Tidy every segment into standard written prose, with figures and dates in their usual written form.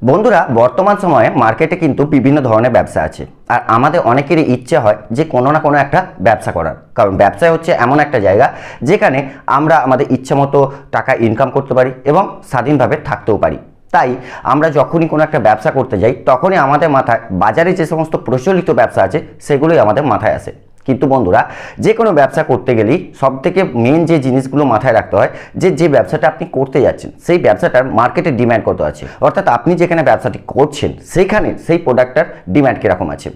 বন্ধুরা, বর্তমান সময়ে মার্কেটে কিন্তু বিভিন্ন ধরনের ব্যবসা আছে। আর আমাদের অনেকেরই ইচ্ছে হয় যে কোনো না কোনো একটা ব্যবসা করার, কারণ ব্যবসায় হচ্ছে এমন একটা জায়গা যেখানে আমরা আমাদের ইচ্ছে মতো টাকা ইনকাম করতে পারি এবং স্বাধীনভাবে থাকতেও পারি। তাই আমরা যখনই কোনো একটা ব্যবসা করতে যাই তখনই আমাদের মাথায় বাজারে যে সমস্ত প্রচলিত ব্যবসা আছে সেগুলোই আমাদের মাথায় আসে। কিন্তু বন্ধুরা, যে কোনো ব্যবসা করতে গেলেই সবথেকে মেন যে জিনিসগুলো মাথায় রাখতে হয় যে ব্যবসাটা আপনি করতে যাচ্ছেন সেই ব্যবসাটার মার্কেটে ডিমান্ড কত আছে, অর্থাৎ আপনি যেখানে ব্যবসাটি করছেন সেখানে সেই প্রোডাক্টটার ডিমান্ড কীরকম আছে।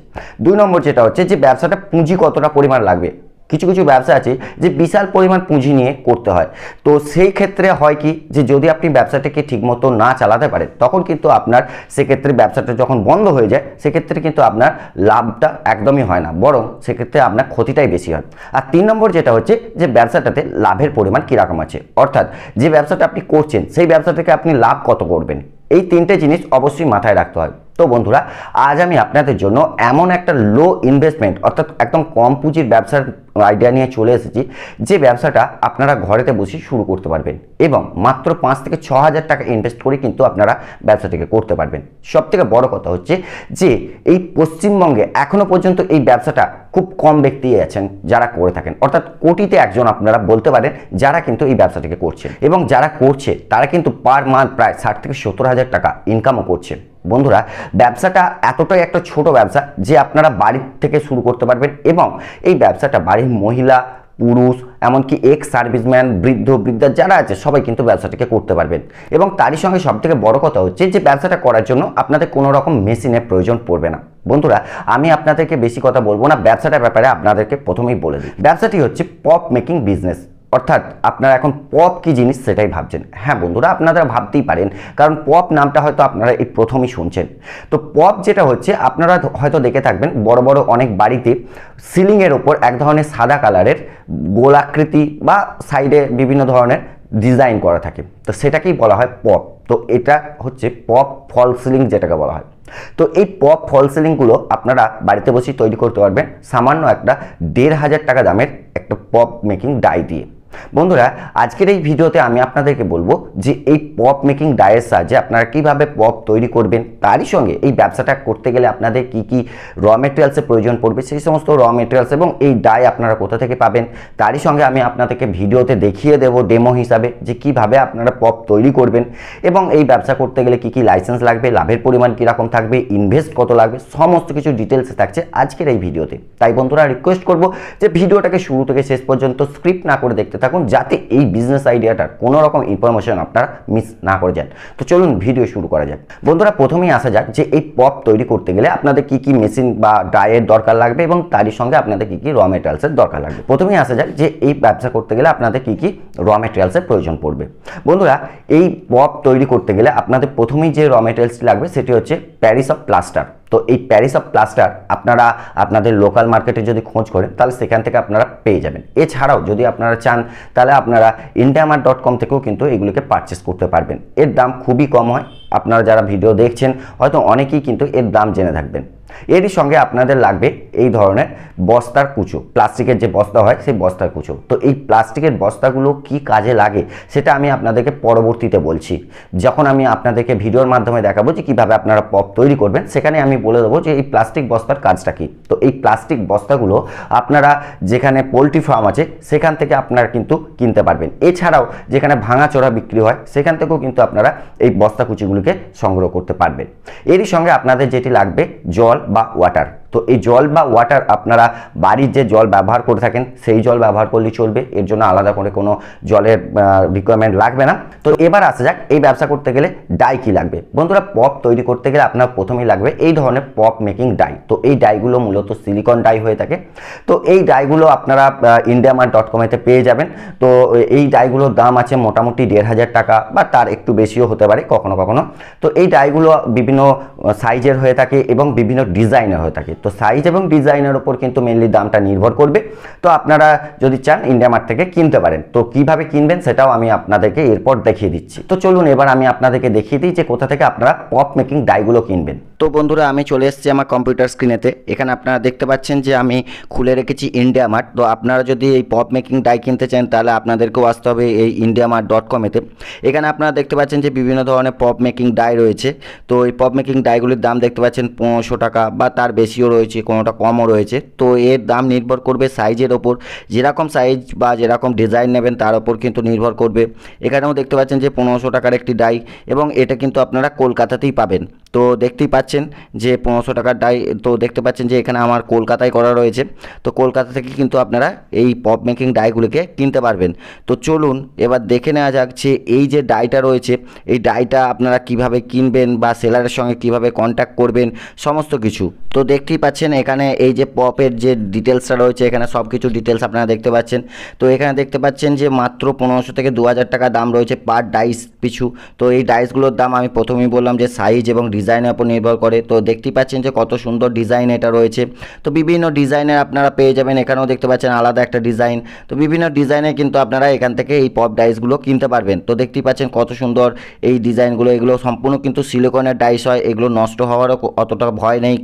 2 নম্বর যেটা হচ্ছে যে ব্যবসাটা পুঁজি কতটা পরিমাণ লাগবে। কিছু কিছু ব্যবসা আছে যে বিশাল পরিমাণ পুঁজি নিয়ে করতে হয়, তো সেই ক্ষেত্রে হয় কি যে যদি আপনি ব্যবসাটাকে ঠিকমতো না চালাতে পারেন তখন কিন্তু আপনার সেক্ষেত্রে ব্যবসাটা যখন বন্ধ হয়ে যায় সেক্ষেত্রে কিন্তু আপনার লাভটা একদমই হয় না, বরং সেক্ষেত্রে আপনার ক্ষতিটাই বেশি হয়। আর 3 নম্বর যেটা হচ্ছে যে ব্যবসাটাতে লাভের পরিমাণ কীরকম আছে, অর্থাৎ যে ব্যবসাটা আপনি করছেন সেই ব্যবসা থেকে আপনি লাভ কত করবেন। এই 3টে জিনিস অবশ্যই মাথায় রাখতে হয়। তো বন্ধুরা, আজ আমি আপনাদের জন্য এমন একটা লো ইনভেস্টমেন্ট অর্থাৎ একদম কম পুঁজির ব্যবসার আইডিয়া নিয়ে চলে এসেছি যে ব্যবসাটা আপনারা ঘরেতে বসে শুরু করতে পারবেন এবং মাত্র 5 থেকে 6 হাজার টাকা ইনভেস্ট করে কিন্তু আপনারা ব্যবসাটিকে করতে পারবেন। সব থেকে বড় কথা হচ্ছে যে এই পশ্চিমবঙ্গে এখনো পর্যন্ত এই ব্যবসাটা খুব কম ব্যক্তি আছেন যারা করে থাকেন, অর্থাৎ কোটিতে একজন আপনারা বলতে পারেন যারা কিন্তু এই ব্যবসাটিকে করছে, এবং যারা করছে তারা কিন্তু পার মান্থ প্রায় 60 থেকে 70 হাজার টাকা ইনকামও করছে। বন্ধুরা, ব্যবসাটা এতটাই একটা ছোট ব্যবসা যে আপনারা বাড়ির থেকে শুরু করতে পারবেন এবং এই ব্যবসাটা বাড়ির মহিলা, পুরুষ, এমনকি এক্স সার্ভিসম্যান, বৃদ্ধ বৃদ্ধা যারা আছে সবাই কিন্তু ব্যবসাটাকে করতে পারবেন। এবং তারই সঙ্গে সবথেকে বড় কথা হচ্ছে যে ব্যবসাটা করার জন্য আপনাদের কোনো রকম মেশিনের প্রয়োজন পড়বে না। বন্ধুরা, আমি আপনাদেরকে বেশি কথা বলবো না, ব্যবসাটার ব্যাপারে আপনাদেরকে প্রথমেই বলে দিই। ব্যবসাটি হচ্ছে পপ মেকিং বিজনেস, অর্থাৎ আপনারা এখন পপ কি জিনিস সেটাই ভাবছেন। হ্যাঁ বন্ধুরা, আপনারা ভাবতেই পারেন, কারণ পপ নামটা হয়তো আপনারা এই প্রথমেই শুনছেন। তো পপ যেটা হচ্ছে আপনারা হয়তো দেখে থাকবেন বড় বড় অনেক বাড়িতে সিলিংয়ের ওপর এক ধরনের সাদা কালারের গোলাকৃতি বা সাইডে বিভিন্ন ধরনের ডিজাইন করা থাকে, তো সেটাকেই বলা হয় পপ। তো এটা হচ্ছে পপ ফল সিলিং যেটাকে বলা হয়। তো এই পপ ফল সিলিংগুলো আপনারা বাড়িতে বসেই তৈরি করতে পারবেন সামান্য একটা 1,500 টাকা দামের একটা পপ মেকিং ডাই দিয়ে। বন্ধুরা, আজকের এই ভিডিওতে আমি আপনাদেরকে বলবো যে এই পপ মেকিং ডাইয়ের সাহায্যে আপনারা কিভাবে পপ তৈরি করবেন, তারই সঙ্গে এই ব্যবসাটা করতে গেলে আপনাদের কি কি র মেটেরিয়ালসের প্রয়োজন পড়বে, সেই সমস্ত র মেটেরিয়ালস এবং এই ডাই আপনারা কোথা থেকে পাবেন, তারই সঙ্গে আমি আপনাদেরকে ভিডিওতে দেখিয়ে দেবো ডেমো হিসাবে যে কিভাবে আপনারা পপ তৈরি করবেন এবং এই ব্যবসা করতে গেলে কি কি লাইসেন্স লাগবে, লাভের পরিমাণ কীরকম থাকবে, ইনভেস্ট কত লাগবে, সমস্ত কিছু ডিটেলসে থাকছে আজকের এই ভিডিওতে। তাই বন্ধুরা, রিকোয়েস্ট করবো যে ভিডিওটাকে শুরু থেকে শেষ পর্যন্ত স্ক্রিপ্ট না করে দেখতে থাকুন, যাতে এই বিজনেস আইডিয়াটার কোনো রকম ইনফরমেশন আপনারা মিস না করে যান। তো চলুন ভিডিও শুরু করা যাক। বন্ধুরা, প্রথমেই আসা যাক যে এই পপ তৈরি করতে গেলে আপনাদের কি কি মেশিন বা ডাইয়ের দরকার লাগবে এবং তারই সঙ্গে আপনাদের কি কি র মেটেরিয়ালসের দরকার লাগবে। প্রথমেই আসা যাক যে এই ব্যবসা করতে গেলে আপনাদের কি কি র মেটেরিয়ালসের প্রয়োজন পড়বে। বন্ধুরা, এই পপ তৈরি করতে গেলে আপনাদের প্রথমেই যে র মেটেরিয়ালসটি লাগবে সেটি হচ্ছে প্যারিস অফ প্লাস্টার। তো এই প্যারিস অফ প্লাস্টার আপনারা আপনাদের লোকাল মার্কেটে যদি খোঁজ করেন তাহলে সেখান থেকে আপনারা পেয়ে যাবেন। এছাড়াও যদি আপনারা চান তাহলে আপনারা indiamart.com থেকেও কিন্তু এগুলিকে পারচেস করতে পারবেন। এর দাম খুবই কম হয়, আপনারা যারা ভিডিও দেখছেন হয়তো অনেকেই কিন্তু এর দাম জেনে থাকবেন। এরই সঙ্গে আপনাদের লাগবে এই ধরনের বস্তার কুচো, প্লাস্টিকের যে বস্তা হয় সেই বস্তার কুচো। তো এই প্লাস্টিকের বস্তাগুলো কি কাজে লাগে সেটা আমি আপনাদেরকে পরবর্তীতে বলছি, যখন আমি আপনাদেরকে ভিডিওর মাধ্যমে দেখাবো যে কীভাবে আপনারা পপ তৈরি করবেন, সেখানে আমি বলে দেবো যে এই প্লাস্টিক বস্তার কাজটা কী। তো এই প্লাস্টিক বস্তাগুলো আপনারা যেখানে পোলট্রি ফার্ম আছে সেখান থেকে আপনারা কিন্তু কিনতে পারবেন। এছাড়াও যেখানে ভাঙাচোরা বিক্রি হয় সেখান থেকেও কিন্তু আপনারা এই বস্তা কুচিগুলিকে সংগ্রহ করতে পারবেন। এরই সঙ্গে আপনাদের যেটি লাগবে জল বা ওয়াটার। তো এই জল বা ওয়াটার আপনারা বাড়ির যে জল ব্যবহার করে থাকেন সেই জল ব্যবহার করলেই চলবে, এর জন্য আলাদা করে কোনো জলের রিকোয়ারমেন্ট লাগবে না। তো এবার আসা যাক এই ব্যবসা করতে গেলে ডাই কি লাগবে। বন্ধুরা, পপ তৈরি করতে গেলে আপনার প্রথমেই লাগবে এই ধরনের পপ মেকিং ডাই। তো এই ডাইগুলো মূলত সিলিকন ডাই হয়ে থাকে। তো এই ডাইগুলো আপনারা indiamart.com এতে পেয়ে যাবেন। তো এই ডাইগুলোর দাম আছে মোটামুটি 1,500 টাকা বা তার একটু বেশিও হতে পারে কখনো কখনো। তো এই ডাইগুলো বিভিন্ন সাইজের হয়ে থাকে এবং বিভিন্ন ডিজাইনের হয়ে থাকে। তো সাইজ এবং ডিজাইনের উপর কিন্তু মেনলি দামটা নির্ভর করবে। তো আপনারা যদি চান ইন্ডিয়া মার্ট থেকে কিনতে পারেন। তো কিভাবে কিনবেন সেটাও আমি আপনাদেরকে এরপর দেখিয়ে দিচ্ছি। তো চলুন এবার আমি আপনাদেরকে দেখিয়ে দিই যে কোথা থেকে আপনারা পপ মেকিং ডাইগুলো কিনবেন। তো বন্ধুরা আমি চলে এসেছি আমার কম্পিউটার স্ক্রিনেতে। এখানে আপনারা দেখতে পাচ্ছেন যে আমি খুলে রেখেছি ইন্ডিয়া মার্ট। তো আপনারা যদি এই পপ মেকিং ডাই কিনতে চান তাহলে আপনাদেরকেও আসতে হবে এই indiamart.com-এতে। এখানে আপনারা দেখতে পাচ্ছেন যে বিভিন্ন ধরনের পপ মেকিং ডাই রয়েছে। তো এই পপ মেকিং ডাইগুলির দাম দেখতে পাচ্ছেন 1500 টাকা বা তার বেশিও রয়েছে, কোনোটা কমও রয়েছে। তো এর দাম নির্ভর করবে সাইজের ওপর, যেরকম সাইজ বা যেরকম ডিজাইন নেবেন তার ওপর কিন্তু নির্ভর করবে। এখানেও দেখতে পাচ্ছেন যে 1500 টাকার একটি ডাই, এবং এটা কিন্তু আপনারা কলকাতাতেই পাবেন। তো দেখতেই পাচ্ছেন যে 1500 টাকার ডাই। তো দেখতে পাচ্ছেন যে এখানে আমার কলকাতায় করা রয়েছে। তো কলকাতা থেকে কিন্তু আপনারা এই পপ মেকিং ডাইগুলিকে কিনতে পারবেন। তো চলুন এবার দেখে নেওয়া যাক যে এই যে ডাইটা রয়েছে, এই ডাইটা আপনারা কিভাবে কিনবেন বা সেলারের সঙ্গে কিভাবে কন্ট্যাক্ট করবেন সমস্ত কিছু। তো দেখতেই পাচ্ছেন এখানে এই যে পপের যে ডিটেলসটা রয়েছে, এখানে সব কিছু ডিটেলস আপনারা দেখতে পাচ্ছেন। তো এখানে দেখতে পাচ্ছেন যে মাত্র 1500 থেকে 2000 টাকা দাম রয়েছে পার ডাইস পিছু। তো এই ডাইসগুলোর দাম আমি প্রথমেই বললাম যে সাইজ এবং ডিজাইনের উপর নির্ভর করে। তো দেখতেই পাচ্ছেন যে কত সুন্দর ডিজাইন এটা রয়েছে। তো বিভিন্ন ডিজাইনের আপনারা পেয়ে যাবেন। এখানেও দেখতে পাচ্ছেন আলাদা একটা ডিজাইন। তো বিভিন্ন ডিজাইনে কিন্তু আপনারা এখান থেকে এই পপ ডাইসগুলো কিনতে পারবেন। তো দেখতেই পাচ্ছেন কত সুন্দর এই ডিজাইনগুলো। এগুলো সম্পূর্ণ কিন্তু সিলিকনের ডাইস হয়, এগুলো নষ্ট হওয়ারও অতটা ভয় নেই।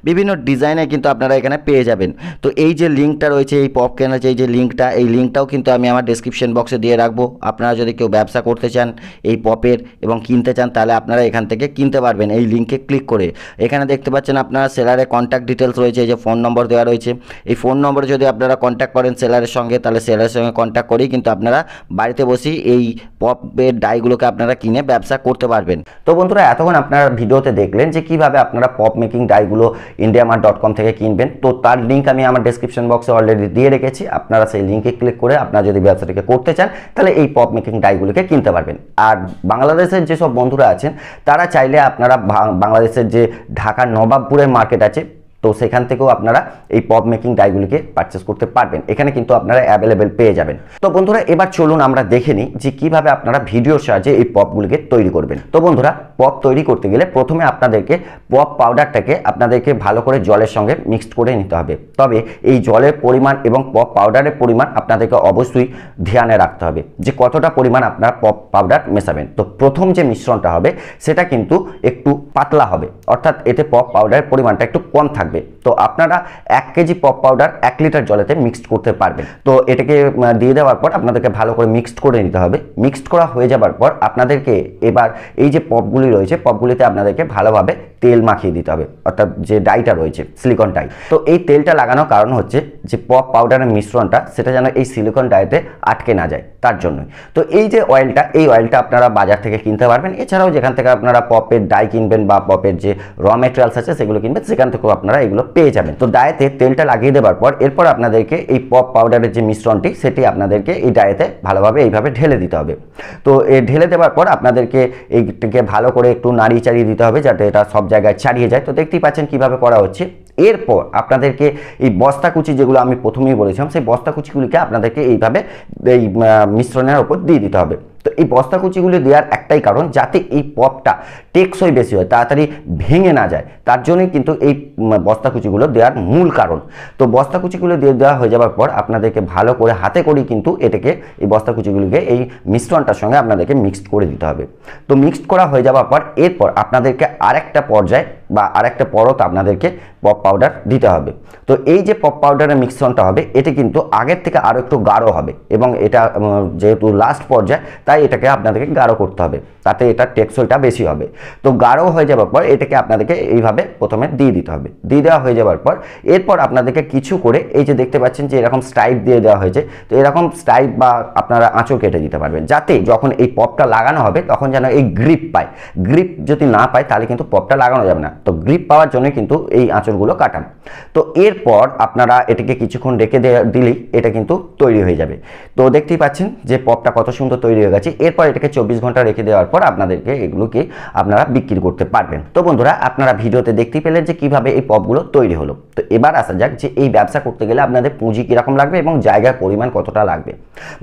বিভিন্ন ডিজাইনে কিন্তু আপনারা এখানে পেয়ে যাবেন। তো এই যে লিঙ্কটা রয়েছে এই পপ কেনার যে লিঙ্কটা, এই লিঙ্কটাও কিন্তু আমি আমার ডেসক্রিপশন বক্সে দিয়ে রাখবো। আপনারা যদি কেউ ব্যবসা করতে চান এই পপের এবং কিনতে চান তাহলে আপনারা এখান থেকে কিনতে পারবেন এই লিঙ্কে ক্লিক করে। এখানে দেখতে পাচ্ছেন আপনারা সেলারের কন্ট্যাক্ট ডিটেলস রয়েছে, এই যে ফোন নম্বর দেওয়া রয়েছে। এই ফোন নম্বরে যদি আপনারা কন্ট্যাক্ট করেন সেলারের সঙ্গে, তাহলে সেলারের সঙ্গে কন্ট্যাক্ট করেই কিন্তু আপনারা বাড়িতে বসেই এই পপের ডাইগুলোকে আপনারা কিনে ব্যবসা করতে পারবেন। তো বন্ধুরা এতক্ষণ আপনারা ভিডিওতে দেখলেন যে কিভাবে আপনারা পপ মেকিং ডাইগুলো indiamart.com থেকে কিনবেন। তো তার লিঙ্ক আমি আমার ডেসক্রিপশন বক্সে অলরেডি দিয়ে রেখেছি। আপনারা সেই লিঙ্কে ক্লিক করে আপনারা যদি ব্যবসাটাকে করতে চান তাহলে এই পপ মেকিং ডাইগুলোকে কিনতে পারবেন। আর বাংলাদেশের যেসব বন্ধুরা আছেন তারা চাইলে আপনারা বাংলাদেশের যে ঢাকার নবাবপুরের মার্কেট আছে, তো সেখান থেকেও আপনারা এই পপ মেকিং ডাইগুলিকে পারচেস করতে পারবেন। এখানে কিন্তু আপনারা অ্যাভেলেবেল পেয়ে যাবেন। তো বন্ধুরা এবার চলুন আমরা দেখে নিই যে কিভাবে আপনারা ভিডিওর সাহায্যে এই পপগুলিকে তৈরি করবেন। তো বন্ধুরা পপ তৈরি করতে গেলে প্রথমে আপনাদেরকে পপ পাউডারটাকে আপনাদেরকে ভালো করে জলের সঙ্গে মিক্সড করে নিতে হবে। তবে এই জলের পরিমাণ এবং পপ পাউডারের পরিমাণ আপনাদেরকে অবশ্যই ধ্যানে রাখতে হবে যে কতটা পরিমাণ আপনারা পপ পাউডার মেশাবেন। তো প্রথম যে মিশ্রণটা হবে সেটা কিন্তু একটু পাতলা হবে, অর্থাৎ এতে পপ পাউডারের পরিমাণটা একটু কম থাকবে। তো আপনারা 1 কেজি পপ পাউডার 1 লিটার জলেতে মিক্সড করতে পারবেন। তো এটাকে দিয়ে দেওয়ার পর আপনাদেরকে ভালো করে মিক্সড করে নিতে হবে। মিক্সড করা হয়ে যাবার পর আপনাদেরকে এবার এই যে পপগুলি রয়েছে পপগুলিতে আপনাদেরকে ভালোভাবে তেল মাখিয়ে দিতে হবে, অর্থাৎ যে ডাইটা রয়েছে সিলিকন ডাই। তো এই তেলটা লাগানোর কারণ হচ্ছে যে পপ পাউডারের মিশ্রণটা সেটা যেন এই সিলিকন ডাইতে আটকে না যায় তার জন্যই। তো এই যে অয়েলটা, এই অয়েলটা আপনারা বাজার থেকে কিনতে পারবেন। এছাড়াও যেখান থেকে আপনারা পপের ডাই কিনবেন বা পপের যে র মেটেরিয়ালস আছে সেগুলো কিনবেন, সেখান থেকেও আপনারা এগুলো পেয়ে যাবেন। তো ডায়েতে তেলটা লাগিয়ে দেওয়ার পর এরপর আপনাদেরকে এই পপ পাউডারের যে মিশ্রণটি সেটি আপনাদেরকে এই ডায়েতে ভালোভাবে এইভাবে ঢেলে দিতে হবে। তো এই ঢেলে দেওয়ার পর আপনাদেরকে এইটিকে ভালো করে একটু নাড়িয়ে চাড়িয়ে দিতে হবে যাতে এটা সব জায়গায় ছাড়িয়ে যায়। তো দেখতেই পাচ্ছেন কিভাবে করা হচ্ছে। এরপর আপনাদেরকে এই বস্তা কুচি যেগুলো আমি প্রথমেই বলেছিলাম সেই বস্তা কুচিগুলিকে আপনাদেরকে এইভাবে এই মিশ্রণের উপর দিয়ে দিতে হবে। তো এই বস্তা কুচিগুলি দেওয়ার একটাই কারণ যাতে এই পপটা টেকসই বেশি হয়, তাড়াতাড়ি ভেঙে না যায়, তার জন্যই কিন্তু এই বস্তা কুচিগুলো দেওয়ার মূল কারণ। তো বস্তা কুচিগুলো দিয়ে দেওয়া হয়ে যাওয়ার পর আপনাদেরকে ভালো করে হাতে করেই কিন্তু এটাকে এই বস্তা কুচিগুলিকে এই মিশ্রণটার সঙ্গে আপনাদেরকে মিক্সড করে দিতে হবে। তো মিক্সড করা হয়ে যাওয়ার পর এরপর আপনাদেরকে আরেকটা পর্যায়ে বা আরেকটা পরত আপনাদেরকে পপ পাউডার দিতে হবে। তো এই যে পপ পাউডারের মিশ্রণটা হবে এটা কিন্তু আগের থেকে আরও একটু গাঢ় হবে, এবং এটা যেহেতু লাস্ট পর্যায়ে তাই এটাকে আপনাদেরকে গাঢ় করতে হবে, তাতে এটা টেকসইটা বেশি হবে। তো গাঢ় হয়ে যাওয়ার পর এটাকে আপনাদেরকে এইভাবে প্রথমে দিয়ে দিতে হবে। দিয়ে দেওয়া হয়ে যাওয়ার পর এরপর আপনাদেরকে কিছু করে এই যে দেখতে পাচ্ছেন যে এরকম স্ট্রাইপ দিয়ে দেওয়া হয়েছে, তো এরকম স্ট্রাইপ বা আপনারা আঁচড় কেটে দিতে পারবেন যাতে যখন এই পপটা লাগানো হবে তখন যেন এই গ্রিপ পায়। গ্রিপ যদি না পায় তাহলে কিন্তু পপটা লাগানো যাবে না। তো গ্রিপ পাওয়ার জন্য কিন্তু এই আঁচড়গুলো কাটান। তো এরপর আপনারা এটাকে কিছুক্ষণ রেখে দিলেই এটা কিন্তু তৈরি হয়ে যাবে। তো দেখতেই পাচ্ছেন যে পপটা কত সুন্দর তৈরি হয়ে গেছে। এরপর এটাকে 24 ঘন্টা রেখে দেওয়ার পর পর আপনাদেরকে এগুলোকে আপনারা বিক্রি করতে পারবেন। তো বন্ধুরা, আপনারা ভিডিওতে দেখতে পেলেন যে কিভাবে এই পপগুলো তৈরি হলো। তো এবার আসা যাক যে এই ব্যবসা করতে গেলে আপনাদের পুঁজি কীরকম লাগবে এবং জায়গার পরিমাণ কতটা লাগবে।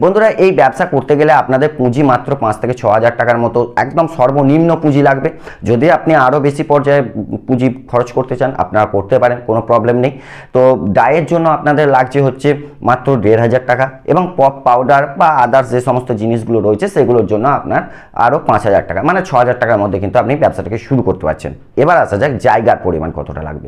বন্ধুরা, এই ব্যবসা করতে গেলে আপনাদের পুঁজি মাত্র 5 থেকে 6 হাজার টাকার মতো একদম সর্বনিম্ন পুঁজি লাগবে। যদি আপনি আরও বেশি পর্যায়ে পুঁজি খরচ করতে চান আপনারা করতে পারেন, কোনো প্রবলেম নেই। তো ডায়ের জন্য আপনাদের লাগছে হচ্ছে মাত্র 1,500 টাকা এবং পপ পাউডার বা আদার্স যে সমস্ত জিনিসগুলো রয়েছে সেগুলোর জন্য আপনার আরও 5,000 টাকা, মানে 6,000 টাকার মধ্যে কিন্তু আপনি ব্যবসাটাকে শুরু করতে পারছেন। এবার আসা যাক জায়গার পরিমাণ কতটা লাগবে।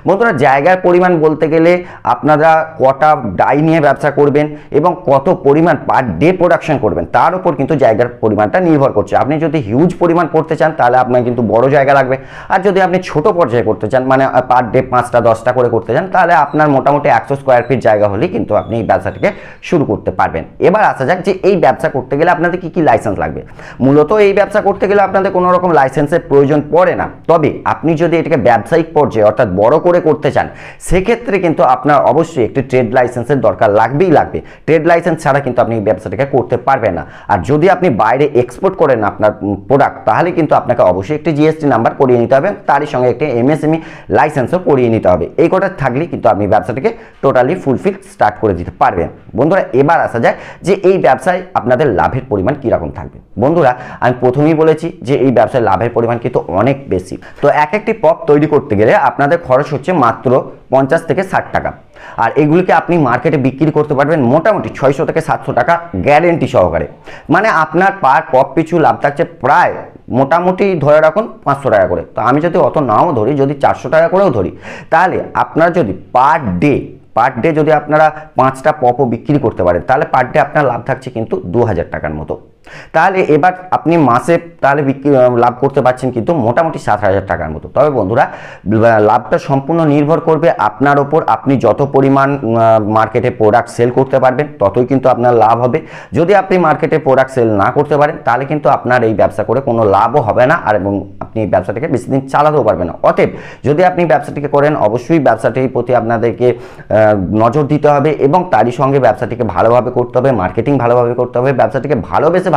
বন্ধুরা, জায়গার পরিমাণ বলতে গেলে আপনারা কটা ডাই নিয়ে ব্যবসা করবেন এবং কত পরিমাণ পার ডে প্রোডাকশন করবেন তার উপর কিন্তু জায়গার পরিমাণটা নির্ভর করছে। আপনি যদি হিউজ পরিমাণ করতে চান তাহলে আপনার কিন্তু বড় জায়গা লাগবে, আর যদি আপনি ছোট পর্যায়ে করতে চান, মানে পার ডে 5টা 10টা করে করতে চান, তাহলে আপনার মোটামুটি 100 স্কোয়ার ফিট জায়গা হলেই কিন্তু আপনি এই ব্যবসাটাকে শুরু করতে পারবেন। এবার আসা যাক যে এই ব্যবসা করতে গেলে আপনাদের কি কি লাইসেন্স লাগবে। মূলত এই ব্যবসা করতে গেলে আপনাদের কোনো রকম লাইসেন্সের প্রয়োজন পড়ে না, তবে আপনি যদি এটাকে ব্যবসায়িক পর্যায়ে অর্থাৎ বড় করে করতে চান সেক্ষেত্রে কিন্তু আপনার অবশ্যই একটি ট্রেড লাইসেন্সের দরকার লাগবেই লাগবে। ট্রেড লাইসেন্স ছাড়া কিন্তু আপনি এই ব্যবসাটাকে করতে পারবেন না। আর যদি আপনি বাইরে এক্সপোর্ট করেন আপনার প্রোডাক্ট, তাহলে কিন্তু আপনাকে অবশ্যই একটি জিএসটি নাম্বার করিয়ে নিতে হবে, তারই সঙ্গে একটি এমএসএমই লাইসেন্সও করিয়ে নিতে হবে। এই কটা থাকলেই কিন্তু আপনি ব্যবসাটাকে টোটালি ফুলফিল স্টার্ট করে দিতে পারবেন। বন্ধুরা, এবার আসা যায় যে এই ব্যবসায় আপনাদের লাভের পরিমাণ কীরকম থাকবে। বন্ধুরা, আমি প্রথমেই বলেছি যে এই ব্যবসায় লাভের পরিমাণ কিন্তু অনেক বেশি। তো একটি পপ তৈরি করতে গেলে আপনাদের খরচ হচ্ছে মাত্র 50 থেকে 60 টাকা, আর এগুলিকে আপনি মার্কেটে বিক্রি করতে পারবেন মোটামুটি 600 থেকে 700 টাকা গ্যারেন্টি সহকারে। মানে আপনার পার পপ পিছু লাভ থাকছে প্রায় মোটামুটি ধরে রাখুন 500 টাকা করে। তো আমি যদি অত নাও ধরি, যদি 400 টাকা করেও ধরি, তাহলে আপনারা যদি পার ডে যদি আপনারা 5টা পপও বিক্রি করতে পারেন তাহলে পার ডে আপনার লাভ থাকছে কিন্তু 2000 টাকার মতো। তাহলে এবার আপনি মাসে তাহলে লাভ করতে পারছেন কিন্তু মোটামুটি 7,000 টাকার মতো। তবে বন্ধুরা, লাভটা সম্পূর্ণ নির্ভর করবে আপনার ওপর। আপনি যত পরিমাণ মার্কেটে প্রোডাক্ট সেল করতে পারবেন ততই কিন্তু আপনার লাভ হবে। যদি আপনি মার্কেটে প্রোডাক্ট সেল না করতে পারেন তাহলে কিন্তু আপনার এই ব্যবসা করে কোনো লাভও হবে না, আর এবং আপনি এই ব্যবসাটাকে বেশি দিন চালাতেও পারবেন না। অতএব যদি আপনি ব্যবসাটিকে করেন অবশ্যই ব্যবসাটির প্রতি আপনাদেরকে নজর দিতে হবে এবং তারই সঙ্গে ব্যবসাটিকে ভালোভাবে করতে হবে, মার্কেটিং ভালোভাবে করতে হবে, ব্যবসাটিকে ভালোবেসে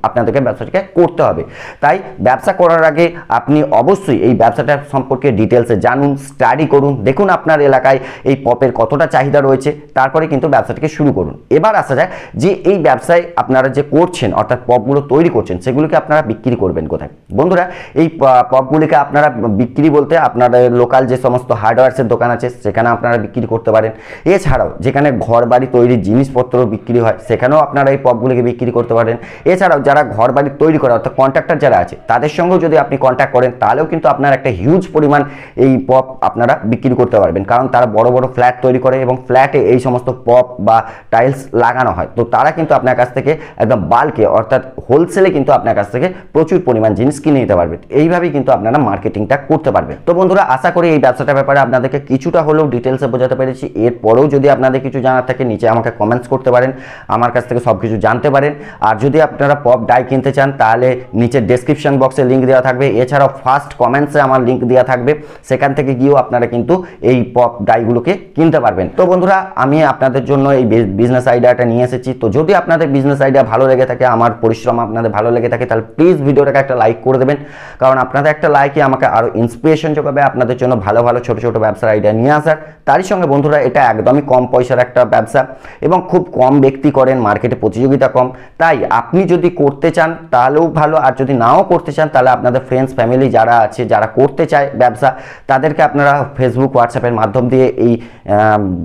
আপনাদেরকে ব্যবসাটিকে করতে হবে। তাই ব্যবসা করার আগে আপনি অবশ্যই এই ব্যবসাটার সম্পর্কে ডিটেলসে জানুন, স্টাডি করুন, দেখুন আপনার এলাকায় এই পপের কতটা চাহিদা রয়েছে, তারপরে কিন্তু ব্যবসাটিকে শুরু করুন। এবার আসা যায় যে এই ব্যবসায় আপনারা যে করছেন অর্থাৎ পপগুলো তৈরি করছেন সেগুলোকে আপনারা বিক্রি করবেন কোথায়। বন্ধুরা, এই পপগুলিকে আপনারা বিক্রি বলতে আপনাদের লোকাল যে সমস্ত হার্ডওয়্যার্সের দোকান আছে সেখানে আপনারা বিক্রি করতে পারেন। এছাড়াও যেখানে ঘর বাড়ি তৈরির জিনিসপত্র বিক্রি হয় সেখানেও আপনারা এই পপগুলিকে বিক্রি করতে পারেন। এছাড়াও যারা ঘর বাড়ি তৈরি করে অর্থাৎ কন্ট্রাক্টর যারা আছে তাদের সঙ্গেও যদি আপনি কন্ট্যাক্ট করেন তাহলেও কিন্তু আপনার একটা হিউজ পরিমাণ এই পপ আপনারা বিক্রি করতে পারবেন, কারণ তারা বড় বড় ফ্ল্যাট তৈরি করে এবং ফ্ল্যাটে এই সমস্ত পপ বা টাইলস লাগানো হয়। তো তারা কিন্তু আপনার কাছ থেকে একদম বাল্কে অর্থাৎ হোলসেলে কিন্তু আপনার কাছ থেকে প্রচুর পরিমাণ জিনিস কিনে নিতে পারবেন। এইভাবেই কিন্তু আপনারা মার্কেটিংটা করতে পারবেন। তো বন্ধুরা, আশা করি এই ব্যবসাটার ব্যাপারে আপনাদেরকে কিছুটা হলেও ডিটেলসে বোঝাতে পেরেছি। এরপরেও যদি আপনাদের কিছু জানার থাকে নিচে আমাকে কমেন্টস করতে পারেন, আমার কাছ থেকে সব কিছু জানতে পারেন। আর যদি আপনারা পপ ডাই কিনতে চান তাহলে নিচে ডেসক্রিপশন বক্সে লিঙ্ক দেওয়া থাকবে, এছাড়াও ফার্স্ট কমেন্টসে আমার লিঙ্ক দেওয়া থাকবে, সেখান থেকে গিয়েও আপনারা কিন্তু এই পপ ডাইগুলোকে কিনতে পারবেন। তো বন্ধুরা, আমি আপনাদের জন্য এই বিজনেস আইডিয়াটা নিয়ে এসেছি। তো যদি আপনাদের বিজনেস আইডিয়া ভালো লেগে থাকে, আমার পরিশ্রম আপনাদের ভালো লেগে থাকে, তাহলে প্লিজ ভিডিওটাকে একটা লাইক করে দেবেন, কারণ আপনাদের একটা লাইকই আমাকে আরও ইন্সপিরেশন যোগাবে আপনাদের জন্য ভালো ভালো ছোটো ছোটো ব্যবসার আইডিয়া নিয়ে আসার। তারই সঙ্গে বন্ধুরা, এটা একদমই কম পয়সার একটা ব্যবসা এবং খুব কম ব্যক্তি করেন, মার্কেটে প্রতিযোগিতা কম। তাই আপনি যদি করতে চান তাহলেও ভালো, আর যদি নাও করতে চান তাহলে আপনাদের ফ্রেন্ডস ফ্যামিলি যারা আছে যারা করতে চায় ব্যবসা তাদেরকে আপনারা ফেসবুক হোয়াটসঅ্যাপের মাধ্যম দিয়ে এই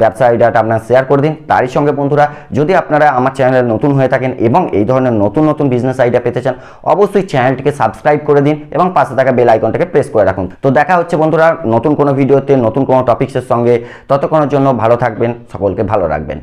ব্যবসা আইডিয়াটা আপনারা শেয়ার করে দিন। তারই সঙ্গে বন্ধুরা, যদি আপনারা আমার চ্যানেলে নতুন হয়ে থাকেন এবং এই ধরনের নতুন নতুন বিজনেস আইডিয়া পেতে চান অবশ্যই চ্যানেলটিকে সাবস্ক্রাইব করে দিন এবং পাশে থাকা বেল আইকনটাকে প্রেস করে রাখুন। তো দেখা হচ্ছে বন্ধুরা নতুন কোনো ভিডিওতে নতুন কোনো টপিক্সের সঙ্গে। ততক্ষণের জন্য ভালো থাকবেন, সকলকে ভালো রাখবেন।